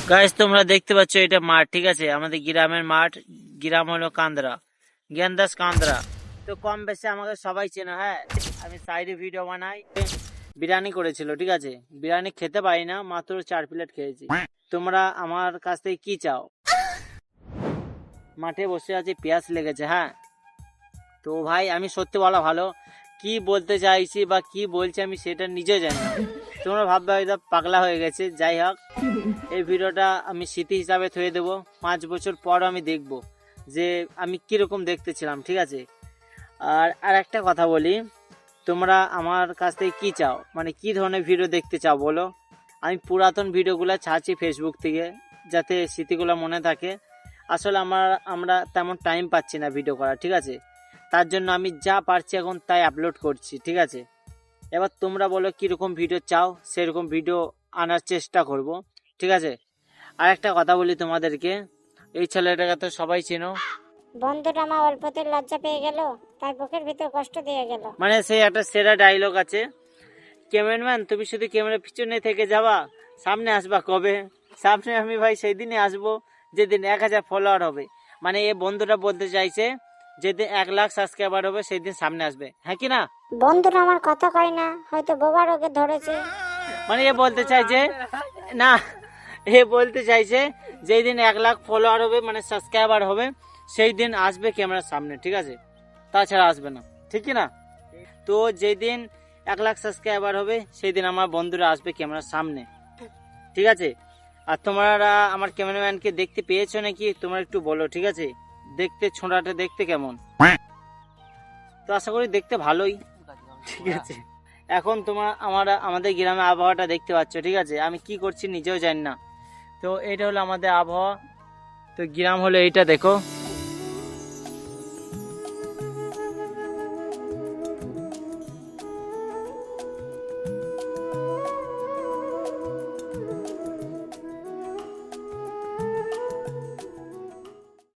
Guys তোমরা দেখতে পাচ্ছ এটা মাঠ, ঠিক আছে, আমাদের গ্রামের মাঠ। গ্রাম হলো কান্দ্রা, জ্ঞানদাস কান্দ্রা। তো কম বেশি আমাকে সবাই চেনো। হ্যাঁ, আমি সাইডে ভিডিও বানাই। বিরিয়ানি করেছিল, ঠিক আছে, বিরিয়ানি খেতে পারি না, মাত্র 4 প্লেট খেয়েছি। তোমরা আমার কাছ থেকে কি চাও? মাঠে বসে আছি, পেঁয়াজ লেগেছে। হ্যাঁ, তো ভাই আমি সত্যি বলা ভালো, কি বলতে চাইছি বা কি বলছি আমি সেটা নিজে জানি না। তোমরা ভাববে হয়তো পাগলা হয়ে গেছে। যাই হোক, এই ভিডিওটা আমি স্মৃতি হিসাবে থয়ে দেবো। 5 বছর পর আমি দেখব যে আমি কিরকম দেখতেছিলাম, ঠিক আছে। আর একটা কথা বলি, তোমরা আমার কাছ থেকে কি চাও, মানে কি ধরনের ভিডিও দেখতে চাও বলো। আমি পুরাতন ভিডিওগুলো ছাড়ছি ফেসবুক থেকে, যাতে স্মৃতিগুলো মনে থাকে। আসলে আমরা তেমন টাইম পাচ্ছি না ভিডিও করা, ঠিক আছে। তার জন্য আমি যা পারছি এখন তাই আপলোড করছি, ঠিক আছে। এবার তোমরা বলো কিরকম ভিডিও চাও, সেরকম ভিডিও আনার চেষ্টা করব, ঠিক আছে। আর একটা কথা বলি তোমাদেরকে, এই ছেলেটাকে তো সবাই চেনো। বন্ধুটা আমার অল্পতে লজ্জা পেয়ে গেল, তার বুকের ভিতর কষ্ট দিয়ে গেল। মানে সেই একটা সেরা ডায়লগ আছে, ক্যামেরাম্যান তুমি শুধু ক্যামেরার পিছনে থেকে যাবা, সামনে আসবা কবে? সামনে আমি ভাই সেই দিনই আসবো যেদিন 1000 ফলোয়ার হবে। মানে এ বন্ধুটা বলতে চাইছে যেদিন 1 লাখ সাবস্ক্রাইবার হবে সেই দিন সামনে আসবে, হ্যাঁ কি না? বন্ধুটা আমার কথা কয় না, হয়তো বোবা রোগে ধরেছে। মানে এ বলতে চাইছে না, এ বলতে চাইছে যেই দিন 1 লাখ ফলোয়ার হবে, মানে সাবস্ক্রাইবার হবে, সেই দিন আসবে ক্যামেরার সামনে, ঠিক আছে, তাছাড়া আসবে না, ঠিক কি না? তো যেই দিন 1 লাখ সাবস্ক্রাইবার হবে সেই দিন আমার বন্ধুরা আসবে ক্যামেরার সামনে, ঠিক আছে। আর তোমরা আমার ক্যামেরাম্যানকে দেখতে পেয়েছো নাকি তোমরা একটু বলো, ঠিক আছে। দেখতে ছোঁড়াটা দেখতে কেমন? তো আশা করি দেখতে ভালোই, ঠিক আছে। এখন আমাদের গ্রামে আবহাওয়াটা দেখতে পাচ্ছ, ঠিক আছে। আমি কি করছি নিজেও জানি না। তো এটা হলো আমাদের আবহাওয়া। তো গ্রাম হলো এইটা, দেখো।